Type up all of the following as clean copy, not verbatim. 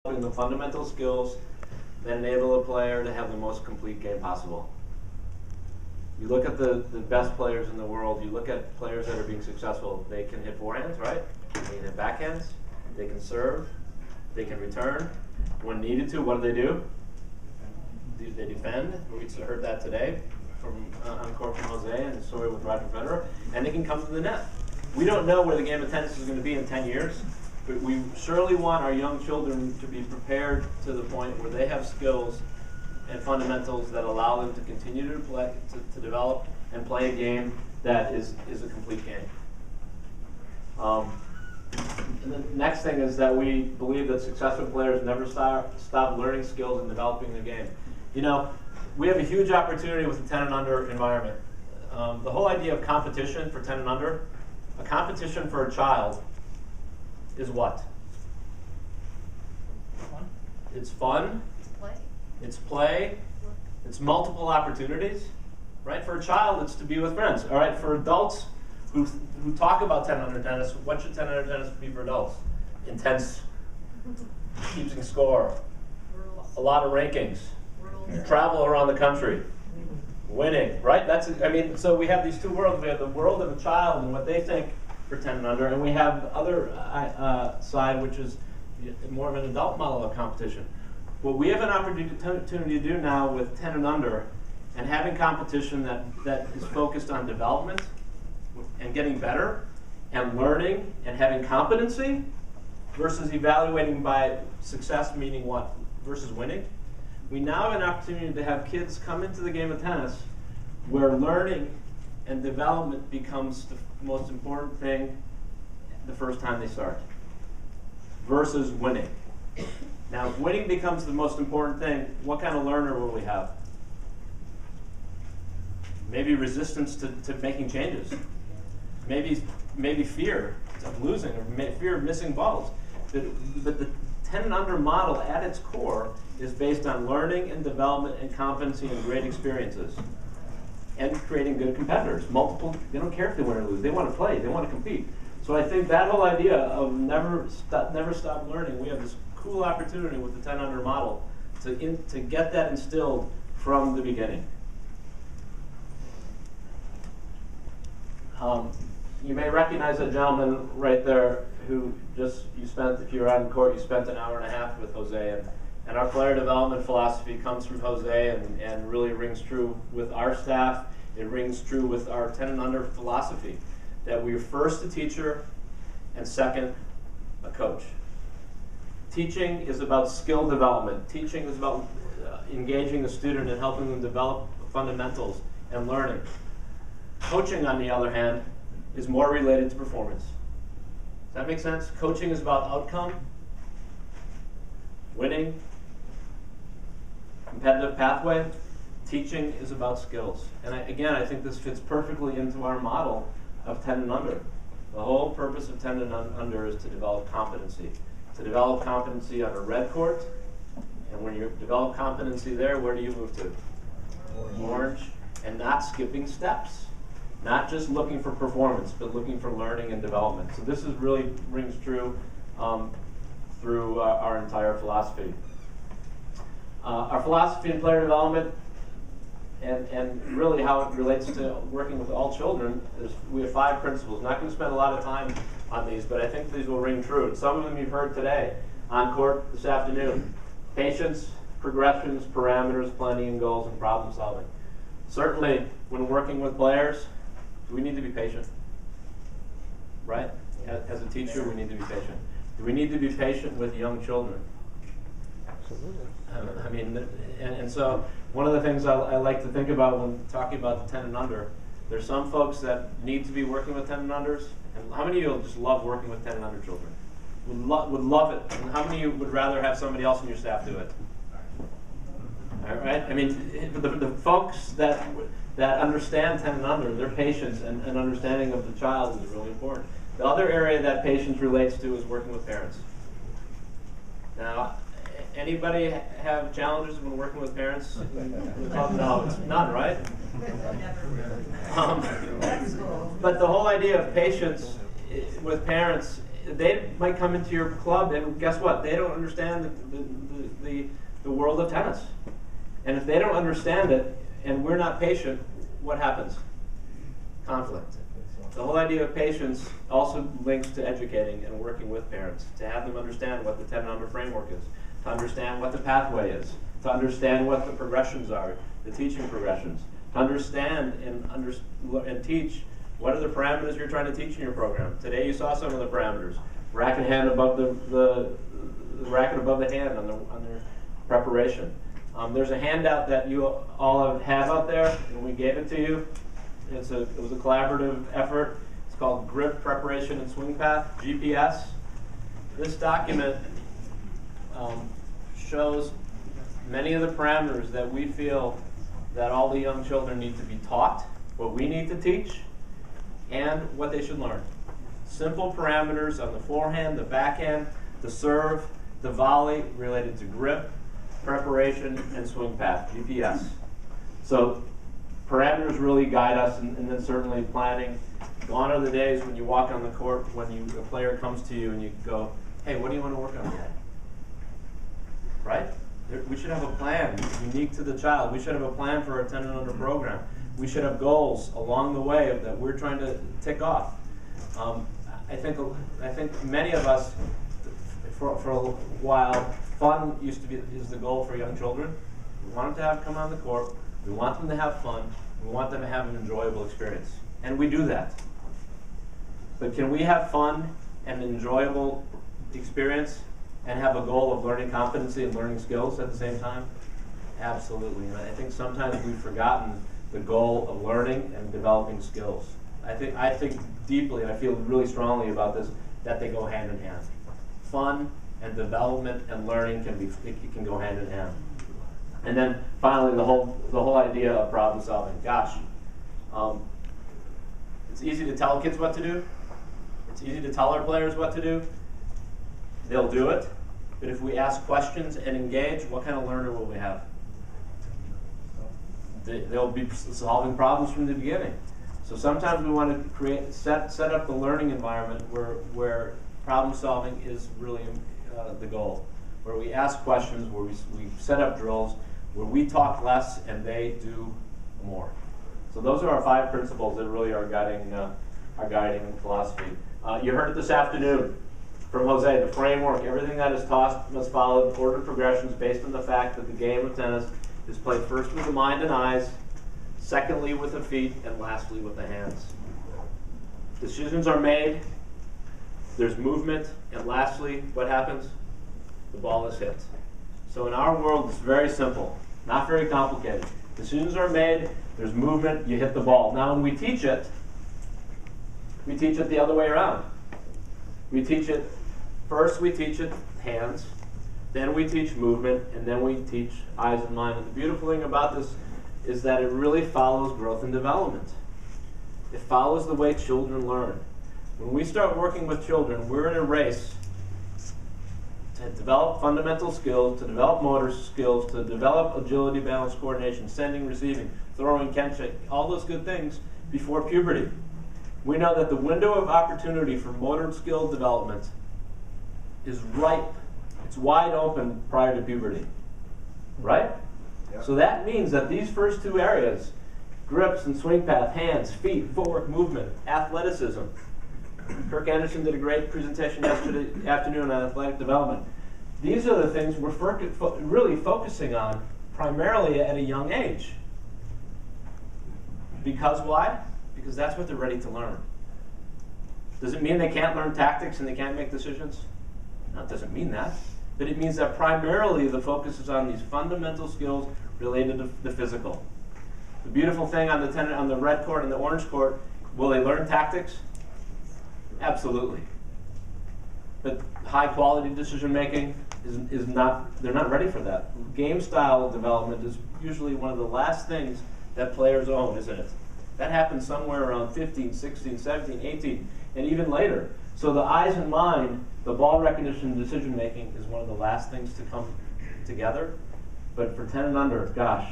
the fundamental skills that enable a player to have the most complete game possible. You look at the best players in the world, you look at players that are being successful, they can hit forehands, right? They can hit backhands, they can serve, they can return. When needed to, what do? They defend. We heard that today on court from Jose and the story with Roger Federer. And they can come to the net. We don't know where the game of tennis is going to be in 10 years, but we surely want our young children to be prepared to the point where they have skills and fundamentals that allow them to continue to play, to develop and play a game that is a complete game. And the next thing is that we believe that successful players never stop learning skills and developing their game. You know, we have a huge opportunity with the 10 and under environment. The whole idea of competition for 10 and under, a competition for a child is what? Fun. It's fun. It's play. It's play. It's multiple opportunities. Right? For a child, it's to be with friends. All right? For adults who talk about 10 under tennis, what should 10 under tennis be for adults? Intense, keeping score, a lot of rankings, travel around the country, winning, right? So we have these two worlds. We have the world of a child and what they think for 10 and under, and we have the other side, which is more of an adult model of competition. What we have an opportunity to do now with 10 and under and having competition that is focused on development and getting better and learning and having competency versus evaluating by success, meaning what? Versus winning. We now have an opportunity to have kids come into the game of tennis where learning and development becomes the most important thing the first time they start versus winning. Now, if winning becomes the most important thing, what kind of learner will we have? Maybe resistance to making changes. Maybe fear of losing or fear of missing balls. But the 10 and under model at its core is based on learning and development and competency and great experiences and creating good competitors. They don't care if they win or lose. They want to play. They want to compete. So I think that whole idea of never stop learning, we have this cool opportunity with the 10 under model to get that instilled from the beginning. You may recognize that gentleman right there who if you were on court, you spent an hour and a half with Jose. And our player development philosophy comes from Jose and really rings true with our staff. It rings true with our 10 and under philosophy, that we're first a teacher and second a coach. Teaching is about skill development. Teaching is about engaging the student and helping them develop fundamentals and learning. Coaching, on the other hand, is more related to performance. Does that make sense? Coaching is about outcome, winning, competitive pathway. Teaching is about skills. And I think this fits perfectly into our model of 10 and under. The whole purpose of 10 and under is to develop competency. To develop competency on a red court. And when you develop competency there, where do you move to? Orange. And not skipping steps. Not just looking for performance, but looking for learning and development. So this really rings true through our entire philosophy. Our philosophy in player development and really how it relates to working with all children is we have 5 principles. Not going to spend a lot of time on these, but I think these will ring true. And some of them you've heard today on court this afternoon. Patience, progressions, parameters, planning and goals, and problem solving. Certainly, when working with players, we need to be patient, right? As a teacher, we need to be patient. Do we need to be patient with young children? Absolutely. And so one of the things I like to think about when talking about the 10 and under, there's some folks that need to be working with 10 and unders, and how many of you just love working with 10 and under children? Would love it. And how many of you would rather have somebody else in your staff do it? All right? The folks that understand 10 and under, their patience and understanding of the child is really important. The other area that patience relates to is working with parents. Now, anybody have challenges when working with parents? No, it's none, right? But the whole idea of patience with parents they might come into your club, and guess what? They don't understand the world of tennis. And if they don't understand it, and we're not patient, what happens? Conflict. The whole idea of patience also links to educating and working with parents, to have them understand what the 10 and under framework is, to understand what the pathway is, to understand what the progressions are, the teaching progressions, to understand and teach what are the parameters you're trying to teach in your program. Today you saw some of the parameters. Racket hand above the racket above the hand on their preparation. There's a handout that you all have out there, and we gave it to you. It was a collaborative effort. It's called Grip Preparation and Swing Path, GPS. This document shows many of the parameters that we feel that all the young children need to be taught, what we need to teach, and what they should learn. Simple parameters on the forehand, the backhand, the serve, the volley related to grip, preparation, and swing path, GPS. So parameters really guide us, and then certainly planning. Gone are the days when you walk on the court, when a player comes to you and you go, hey, what do you want to work on today? Right? We should have a plan unique to the child. We should have a plan for our 10 and under program. We should have goals along the way that we're trying to tick off. I think many of us, for a while, fun is the goal for young children. We want them to come on the court. We want them to have fun. We want them to have an enjoyable experience. And we do that. But can we have fun and an enjoyable experience and have a goal of learning competency and learning skills at the same time? Absolutely. And I think sometimes we've forgotten the goal of learning and developing skills. I think deeply, and I feel really strongly about this, that they go hand in hand. Fun and development and learning can go hand in hand. And then finally, the whole idea of problem solving. Gosh, it's easy to tell kids what to do. It's easy to tell our players what to do. They'll do it. But if we ask questions and engage, what kind of learner will we have? They'll be solving problems from the beginning. So sometimes we want to set up the learning environment where problem solving is really the goal, where we ask questions, where we set up drills, where we talk less and they do more. So those are our 5 principles that really are guiding philosophy. You heard it this afternoon from Jose, the framework, everything that is taught must follow ordered progressions based on the fact that the game of tennis is played first with the mind and eyes, secondly with the feet, and lastly with the hands. Decisions are made, there's movement, and lastly, what happens? The ball is hit. So in our world, it's very simple, not very complicated. Decisions are made, there's movement, you hit the ball. Now when we teach it the other way around. We teach it, first we teach it hands, then we teach movement, and then we teach eyes and mind. And the beautiful thing about this is that it really follows growth and development. It follows the way children learn. When we start working with children, we're in a race to develop fundamental skills, to develop motor skills, to develop agility, balance, coordination, sending, receiving, throwing, catching, all those good things before puberty. We know that the window of opportunity for motor skill development is ripe. It's wide open prior to puberty, right? Yep. So that means that these first 2 areas, grips and swing path, hands, feet, footwork, movement, athleticism. Kirk Anderson did a great presentation yesterday afternoon on athletic development. These are the things we're really focusing on primarily at a young age. Because why? Because that's what they're ready to learn. Does it mean they can't learn tactics and they can't make decisions? No, it doesn't mean that. But it means that primarily the focus is on these fundamental skills related to the physical. The beautiful thing on the red court and the orange court, will they learn tactics? Absolutely. But high quality decision making is not, they're not ready for that. Game style development is usually one of the last things that players own, isn't it? That happens somewhere around 15, 16, 17, 18, and even later. So the eyes and mind, the ball recognition and decision making is one of the last things to come together. But for 10 and under, gosh,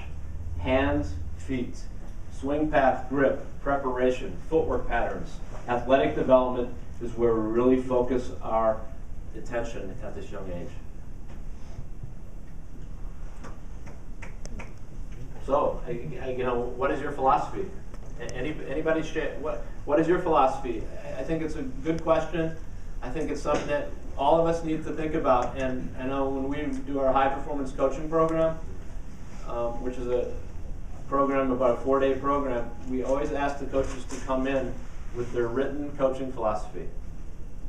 hands, feet, swing path, grip, preparation, footwork patterns, athletic development, is where we really focus our attention at this young age. So, you know, what is your philosophy? Anybody share, what is your philosophy? I think it's a good question. I think it's something that all of us need to think about. And I know when we do our high performance coaching program, which is a program, about a 4-day program, we always ask the coaches to come in with their written coaching philosophy.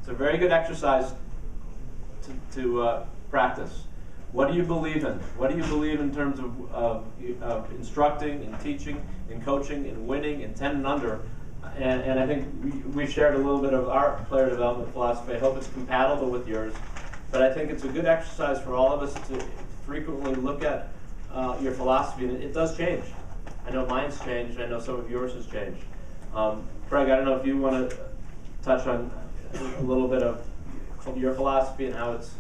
It's a very good exercise to practice. What do you believe in? What do you believe in terms of instructing and teaching and coaching and winning and 10 and under? And I think we've shared a little bit of our player development philosophy. I hope it's compatible with yours. But I think it's a good exercise for all of us to frequently look at your philosophy. And it does change. I know mine's changed. I know some of yours has changed. Craig, I don't know if you want to touch on a little bit of your philosophy and how it's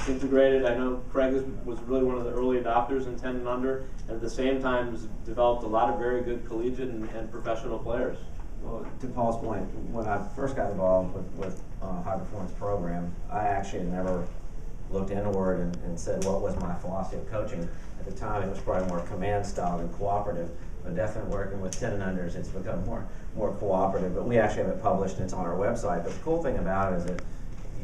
integrated. I know Craig was really one of the early adopters in 10 and under, and at the same time has developed a lot of very good collegiate and professional players. Well, to Paul's point, when I first got involved with high performance program, I actually had never looked inward and said what was my philosophy of coaching. At the time, it was probably more command style than cooperative, but definitely working with 10 and unders, it's become more cooperative. But we actually have it published and it's on our website. But the cool thing about it is that,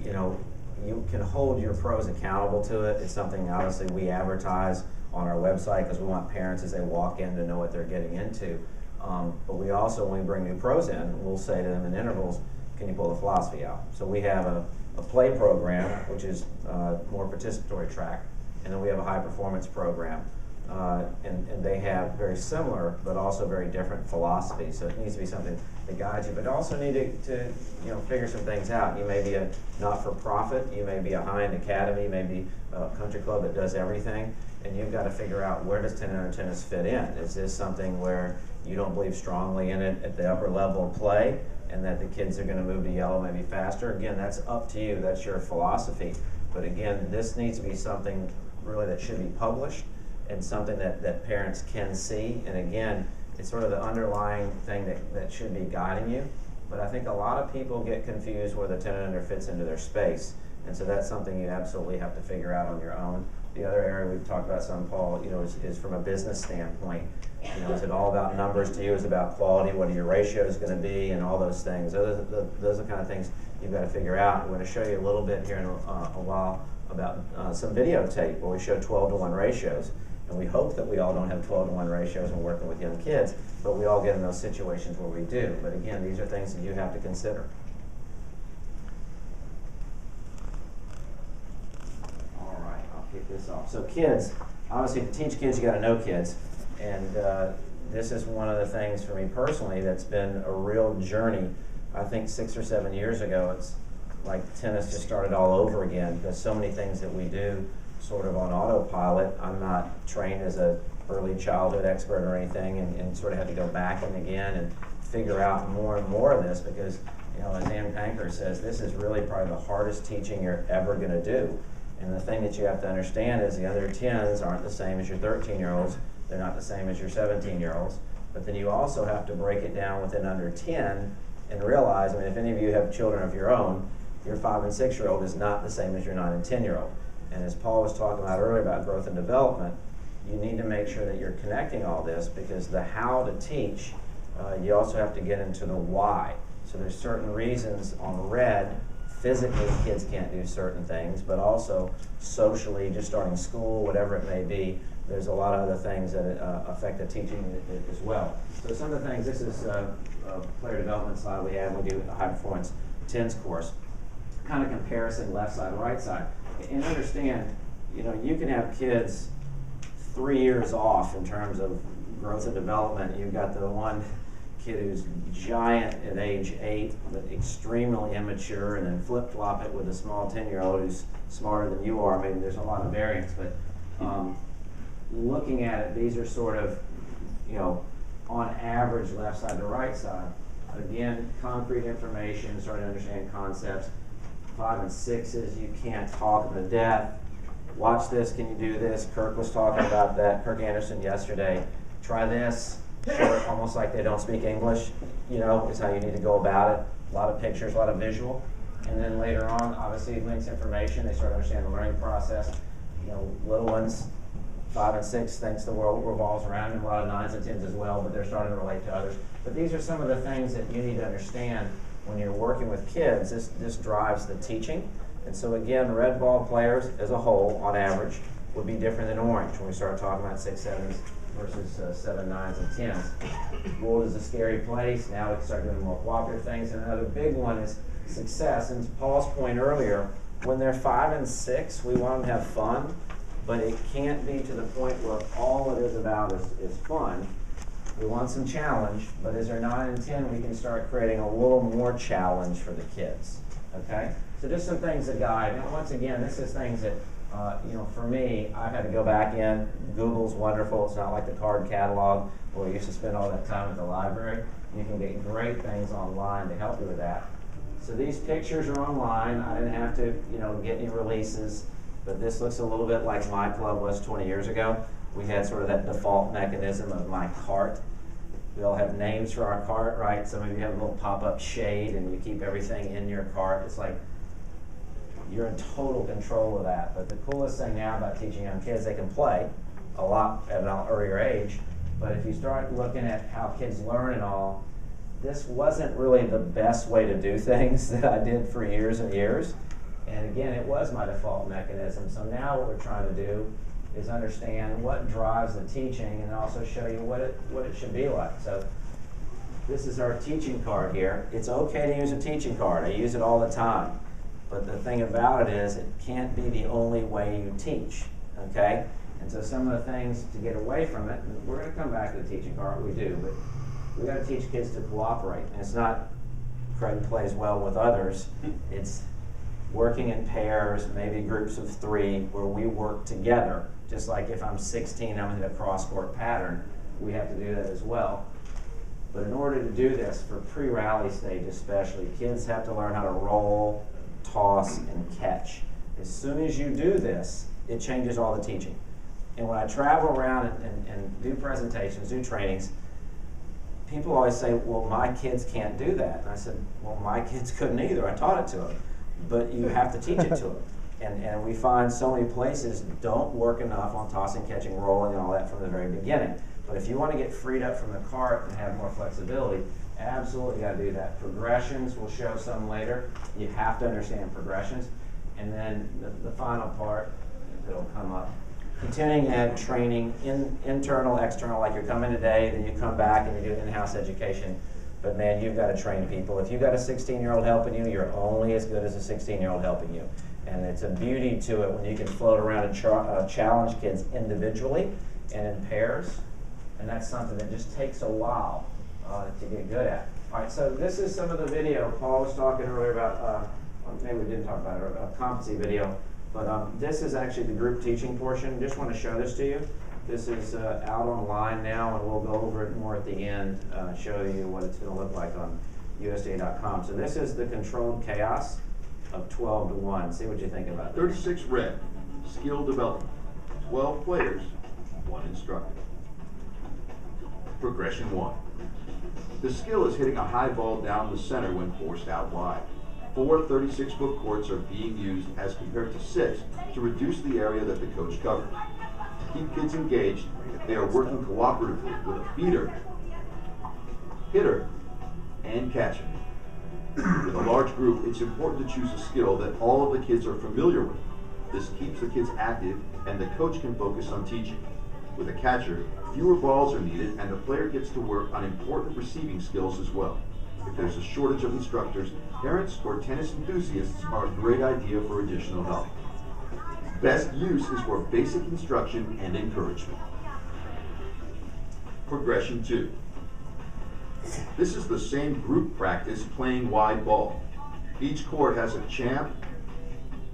you know, you can hold your pros accountable to it. It's something obviously we advertise on our website because we want parents as they walk in to know what they're getting into. But we also, when we bring new pros in, we'll say to them in intervals, can you pull the philosophy out? So we have a play program, which is more participatory track, and then we have a high performance program. And they have very similar but also very different philosophies. So it needs to be something that guides you, but also need to figure some things out. You may be a not-for-profit, you may be a high-end academy, maybe a country club that does everything, and you've got to figure out where does 10 under tennis fit in. Is this something where you don't believe strongly in it at the upper level of play, and that the kids are going to move to yellow maybe faster? Again, that's up to you. That's your philosophy. But again, this needs to be something really that should be published and something that parents can see. And again, it's sort of the underlying thing that should be guiding you. But I think a lot of people get confused where the 10 and under fits into their space. And so that's something you absolutely have to figure out on your own. The other area we've talked about some, Paul, is from a business standpoint. Is it all about numbers to you? Is it about quality? What are your ratios going to be? And all those things. Those are the kind of things you've got to figure out. I'm going to show you a little bit here in a while about some videotape where we show 12-to-1 ratios. And we hope that we all don't have 12-to-1 ratios when working with young kids, but we all get in those situations where we do. But again, these are things that you have to consider. All right, I'll kick this off. So kids, obviously to teach kids, you got to know kids. And this is one of the things for me personally that's been a real journey. I think 6 or 7 years ago, it's like tennis just started all over again. There's so many things that we do sort of on autopilot. I'm not trained as a early childhood expert or anything, and sort of had to go back and again and figure out more and more of this because, as Ann Panker says, this is really probably the hardest teaching you're ever going to do. And the thing that you have to understand is the other 10s aren't the same as your 13-year-olds. They're not the same as your 17-year-olds. But then you also have to break it down within under 10 and realize, if any of you have children of your own, your 5 and 6-year-old is not the same as your 9 and 10-year-old. And as Paul was talking about earlier about growth and development, you need to make sure that you're connecting all this because the how to teach, you also have to get into the why. So there's certain reasons on red, physically kids can't do certain things, but also socially, just starting school, whatever it may be, there's a lot of other things that affect the teaching as well. So some of the things, this is a player development slide we have. We do a high performance 10s course, kind of comparison left side, right side. And understand, you can have kids 3 years off in terms of growth and development. You've got the one kid who's giant at age 8, but extremely immature, and then flip-flop it with a small 10-year-old who's smarter than you are. Maybe there's a lot of variance, but looking at it, these are sort of, on average, left side to right side. Again, concrete information, starting to understand concepts. 5 and 6s, you can't talk them to death. Watch this, can you do this? Kirk was talking about that, Kirk Anderson yesterday. Try this, short, almost like they don't speak English, is how you need to go about it. a lot of pictures, a lot of visual. And then later on, obviously, it links information. They start to understand the learning process. You know, little ones, 5 and 6, thinks the world revolves around them. A lot of 9s and 10s as well, but they're starting to relate to others. But these are some of the things that you need to understand when you're working with kids. This drives the teaching. And so again, red ball players as a whole, on average, would be different than orange when we start talking about 6, 7s versus 7, 9s, and 10s. Gold is a scary place. Now we can start doing more cooperative things. And another big one is success. And to Paul's point earlier, when they're 5 and 6, we want them to have fun, but it can't be to the point where all it is about is fun. We want some challenge, but as they're 9 and 10, we can start creating a little more challenge for the kids, okay? So just some things to guide. And once again, this is things that, you know, for me, I've had to go back in. Google's wonderful. It's not like the card catalog where we used to spend all that time at the library. You can get great things online to help you with that. So these pictures are online. I didn't have to, you know, get any releases, but this looks a little bit like my club was 20 years ago. We had sort of that default mechanism of my cart. We all have names for our cart, right? Some of you have a little pop-up shade and you keep everything in your cart. It's like you're in total control of that. But the coolest thing now about teaching young kids, they can play a lot at an earlier age. But if you start looking at how kids learn and all, this wasn't really the best way to do things that I did for years and years. And again, it was my default mechanism. So now what we're trying to do is understand what drives the teaching and also show you what it should be like. So this is our teaching card here. It's okay to use a teaching card. I use it all the time. But the thing about it is it can't be the only way you teach, okay? And so some of the things to get away from it, and we're going to come back to the teaching card, we do, but we got to teach kids to cooperate. And it's not Craig plays well with others. It's working in pairs, maybe groups of 3, where we work together. Just like if I'm 16, I'm in a cross-court pattern, we have to do that as well. But in order to do this, for pre-rally stage especially, kids have to learn how to roll, toss, and catch. As soon as you do this, it changes all the teaching. And when I travel around and do presentations, do trainings, people always say, well, my kids can't do that. And I said, well, my kids couldn't either. I taught it to them. But you have to teach it to them. And we find so many places don't work enough on tossing, catching, rolling, and all that from the very beginning. But if you want to get freed up from the cart and have more flexibility, absolutely got to do that. Progressions, we'll show some later. You have to understand progressions. And then the final part that'll come up, continuing ed training, internal, external, like you're coming today, then you come back and you do in-house education. But man, you've got to train people. If you've got a 16-year-old helping you, you're only as good as a 16-year-old helping you. And it's a beauty to it when you can float around and challenge kids individually and in pairs. And that's something that just takes a while to get good at. All right, so this is some of the video. Paul was talking earlier about, maybe we didn't talk about it, a competency video. But this is actually the group teaching portion. Just want to show this to you. This is out online now, and we'll go over it more at the end, show you what it's going to look like on USTA.com. So this is the controlled chaos of 12 to 1. See what you think about that. 36 red, skill development. 12 players, 1 instructor. Progression 1. The skill is hitting a high ball down the center when forced out wide. 4 36-foot courts are being used as compared to 6 to reduce the area that the coach covers. To keep kids engaged, they are working cooperatively with a feeder, hitter, and catcher. With a large group, it's important to choose a skill that all of the kids are familiar with. This keeps the kids active and the coach can focus on teaching. With a catcher, fewer balls are needed and the player gets to work on important receiving skills as well. If there's a shortage of instructors, parents or tennis enthusiasts are a great idea for additional help. Best use is for basic instruction and encouragement. Progression 2. This is the same group practice playing wide ball. Each court has a champ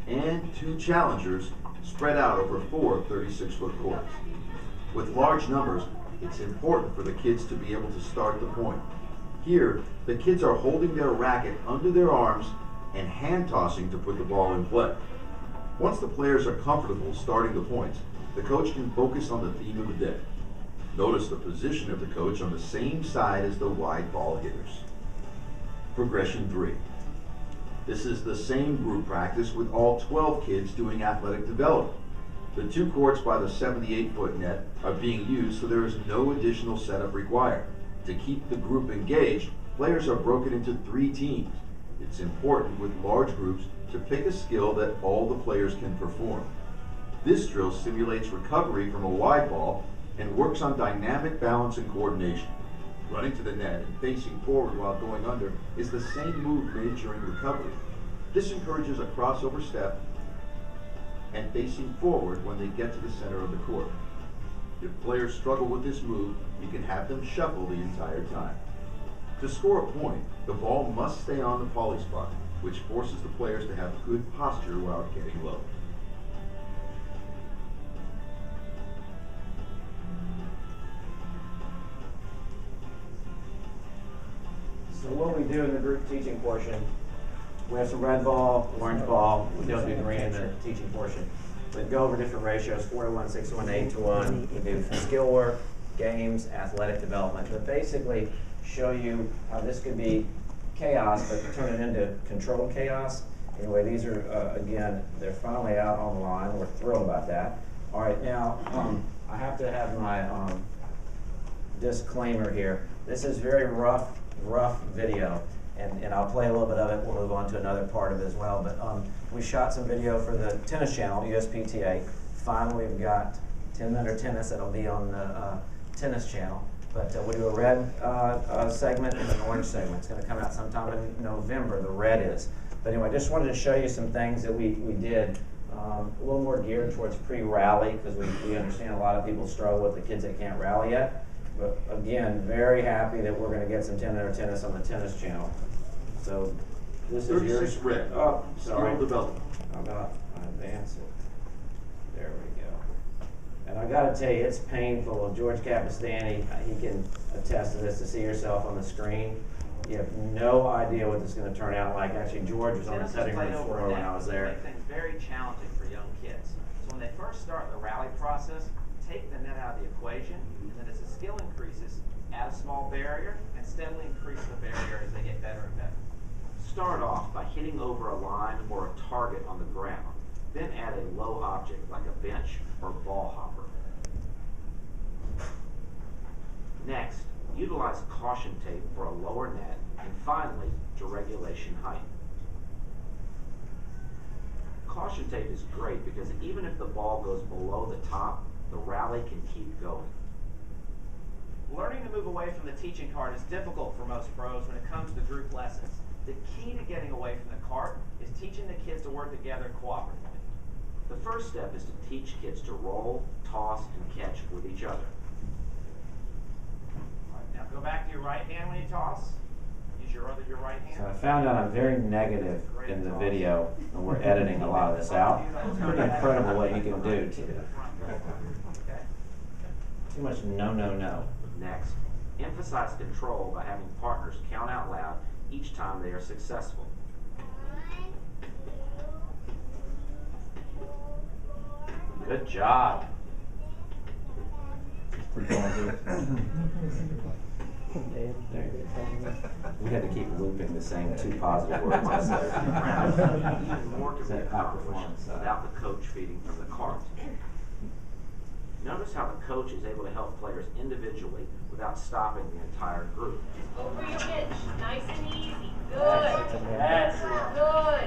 and 2 challengers spread out over 4 36-foot courts. With large numbers, it's important for the kids to be able to start the point. Here, the kids are holding their racket under their arms and hand tossing to put the ball in play. Once the players are comfortable starting the points, the coach can focus on the theme of the day. Notice the position of the coach on the same side as the wide ball hitters. Progression 3. This is the same group practice with all 12 kids doing athletic development. The 2 courts by the 78-foot net are being used, so there is no additional setup required. To keep the group engaged, players are broken into 3 teams. It's important with large groups to pick a skill that all the players can perform. This drill simulates recovery from a wide ball and works on dynamic balance and coordination. Running to the net and facing forward while going under is the same move made during recovery. This encourages a crossover step and facing forward when they get to the center of the court. If players struggle with this move, you can have them shuffle the entire time. To score a point, the ball must stay on the poly spot, which forces the players to have good posture while getting low. So what we do in the group teaching portion, we have some red ball, orange ball, we don't do green in the teaching portion. We go over different ratios, 4-to-1, 6-to-1, 8-to-1. We do skill work, games, athletic development. But basically show you how this could be chaos, but turn it into controlled chaos. Anyway, these are, again, they're finally out on the line. We're thrilled about that. All right, now, I have to have my disclaimer here. This is very rough video, and I'll play a little bit of it. We'll move on to another part of it as well. But we shot some video for the tennis channel, USPTA. Finally, we've got 10 Under Tennis that'll be on the tennis channel. But we'll do a red segment and an orange segment. It's going to come out sometime in November, the red is. But anyway, I just wanted to show you some things that we did, a little more geared towards pre-rally, because we understand a lot of people struggle with the kids that can't rally yet. But again, very happy that we're going to get some 10 Under Tennis on the tennis channel. So this is yours. red. Oh, sorry. Skill development. How about I advance it? There we go. And I got to tell you, it's painful. George Capistani, he can attest to this, to see yourself on the screen. You have no idea what this is going to turn out like. Actually, George was on the cutting room floor when I was there. Make things very challenging for young kids. So when they first start the rally process, take the net out of the equation, and then as the skill increases, add a small barrier and steadily increase the barrier as they get better and better. Start off by hitting over a line or a target on the ground. Then add a low object like a bench or ball hopper. Next, utilize caution tape for a lower net, and finally, to regulation height. Caution tape is great because even if the ball goes below the top, the rally can keep going. Learning to move away from the teaching cart is difficult for most pros when it comes to group lessons. The key to getting away from the cart is teaching the kids to work together cooperatively. The first step is to teach kids to roll, toss, and catch with each other. All right, now go back to your right hand when you toss. Use your right hand. So I found out I'm very negative in the video, and we're editing a lot of this out. It's pretty incredible what you can do. Okay. Too much no. Next, emphasize control by having partners count out loud each time they are successful. Good job. We had to keep looping the same 2 positive words I said. Even more can be accomplished without the coach feeding from the cart. Notice how the coach is able to help players individually without stopping the entire group. Over your pitch, nice and easy. Good. That's good. Go.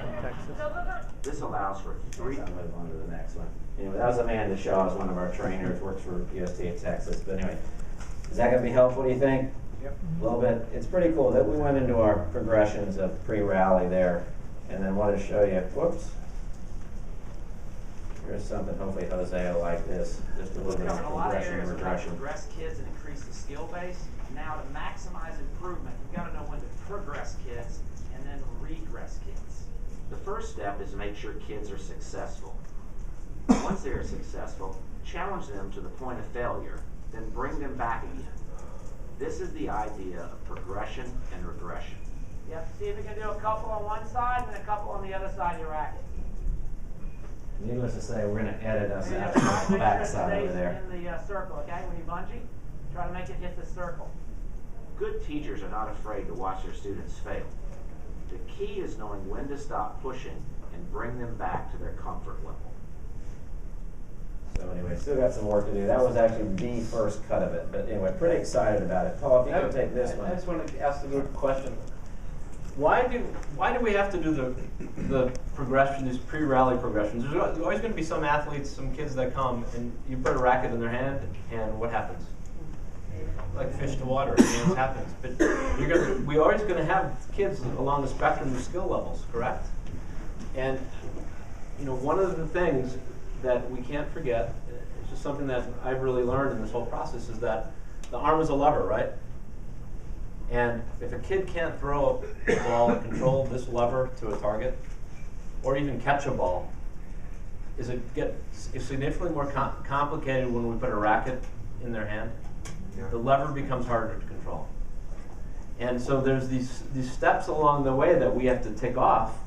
This allows for 3. I'll move on to the next one. Anyway, that was Amanda Shaw, is one of our trainers, works for USTA Texas. But anyway, is that going to be helpful, do you think? Yep. A little bit. It's pretty cool that we went into our progressions of pre-rally there, and then wanted to show you, whoops. Here's something, hopefully Jose will like this, just a little bit of Covered a lot of progression and areas of how to regression. progress kids and increase the skill base. Now to maximize improvement, you've got to know when to progress kids and then regress kids. The first step is to make sure kids are successful. Once they are successful, challenge them to the point of failure, then bring them back again. This is the idea of progression and regression. Yep, see if you can do a couple on one side and a couple on the other side of your racket. Needless to say, we're going to edit us out to the back side over there. In the circle, okay? When you bungee, try to make it hit the circle. Good teachers are not afraid to watch their students fail. The key is knowing when to stop pushing and bring them back to their comfort level. So anyway, still got some work to do. That was actually the first cut of it, but anyway, pretty excited about it. Paul, if you could take this one. I just want to ask the good question. Why do we have to do the progression, these pre-rally progressions? There's always going to be some athletes, some kids that come, and you put a racket in their hand, and what happens? Like fish to water, it happens. But we're always going to have kids along the spectrum of skill levels, correct? And one of the things that we can't forget, it's just something that I've really learned in this whole process, is that the arm is a lever, right? And if a kid can't throw a ball and control this lever to a target, or even catch a ball, it's significantly more complicated when we put a racket in their hand. The lever becomes harder to control. And so there's these steps along the way that we have to take off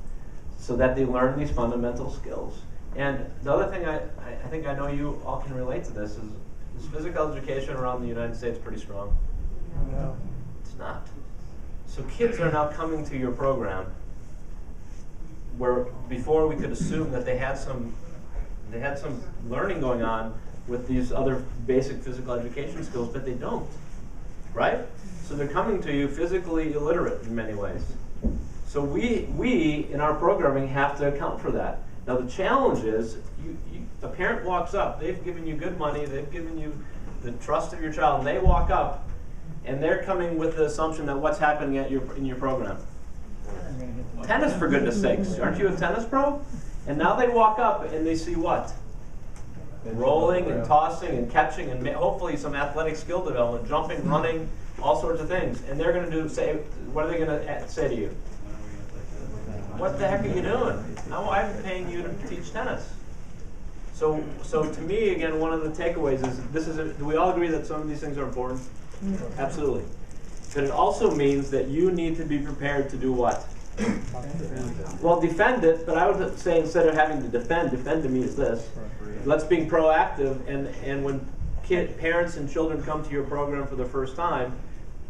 so that they learn these fundamental skills. And the other thing I think I know you all can relate to this is physical education around the United States pretty strong? No. It's not. So kids are now coming to your program where before we could assume that they had some learning going on with these other basic physical education skills, but they don't, right? So they're coming to you physically illiterate in many ways. So we in our programming have to account for that. Now the challenge is, a parent walks up, they've given you good money, they've given you the trust of your child, and they walk up, and they're coming with the assumption that what's happening in your program. Tennis, for goodness sakes, aren't you a tennis pro? And now they walk up and they see what? Rolling and tossing and catching and hopefully some athletic skill development, jumping, running, all sorts of things. And they're going to say, what are they going to say to you? What the heck are you doing? I'm paying you to teach tennis. So to me, again, one of the takeaways is do we all agree that some of these things are important? Absolutely. But it also means that you need to be prepared to do what? Well, defend it, but I would say instead of having to defend to me is this. Let's be proactive, and when parents and children come to your program for the first time,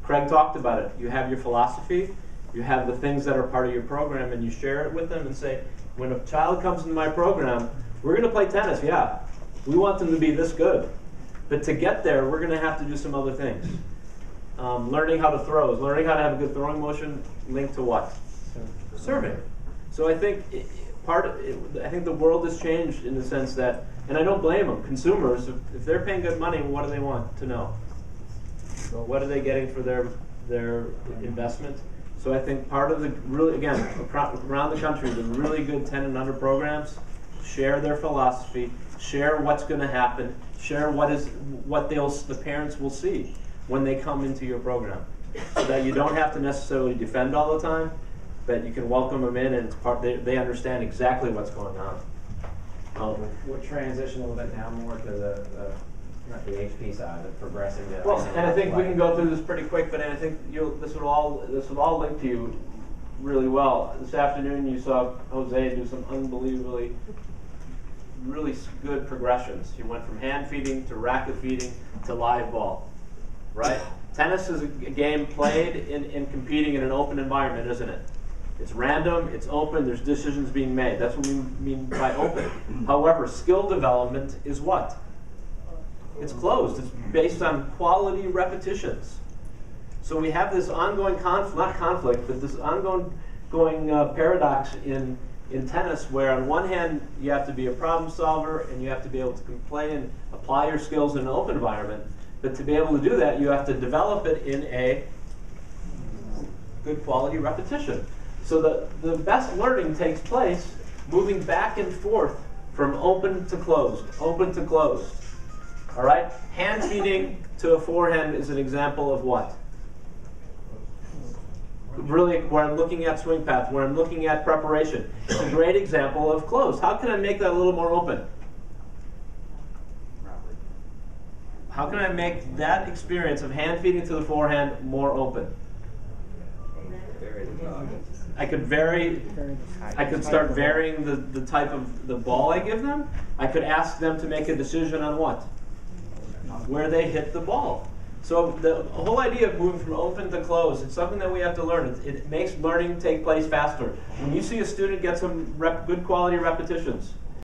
Craig talked about it. You have your philosophy, you have the things that are part of your program, and you share it with them and say, when a child comes into my program, we're going to play tennis, yeah. We want them to be this good. But to get there, we're going to have to do some other things. Learning how to throw, learning how to have a good throwing motion linked to what? Serving. So I think I think the world has changed in the sense that, and I don't blame them, consumers, if they're paying good money, what do they want to know? What are they getting for their investment? So I think part of the, really, again, around the country, the really good 10 and under programs share their philosophy, share what's going to happen, share what the parents will see when they come into your program. So that you don't have to necessarily defend all the time, but you can welcome them in, and they understand exactly what's going on. We'll transition a little bit now more to the not the HP side, but progressing to. Well, and I think we can go through this pretty quick, but I think this would all link to you really well. This afternoon you saw Jose do some unbelievably really good progressions. He went from hand feeding to racket feeding to live ball, right? Tennis is a game played in competing in an open environment, isn't it? It's random, it's open, there's decisions being made. That's what we mean by open. However, skill development is what? It's closed. It's based on quality repetitions. So we have this ongoing but this ongoing paradox in tennis where on one hand you have to be a problem solver and you have to be able to play and apply your skills in an open environment. But to be able to do that, you have to develop it in a good quality repetition. So the best learning takes place moving back and forth from open to closed, open to closed. All right? Hand feeding to a forehand is an example of what? Really, where I'm looking at swing path, where I'm looking at preparation. It's a great example of closed. How can I make that a little more open? How can I make that experience of hand feeding to the forehand more open? I could start varying the type of the ball I give them. I could ask them to make a decision on what? Where they hit the ball. So the whole idea of moving from open to closed, it's something that we have to learn. It makes learning take place faster. When you see a student get some good quality repetitions,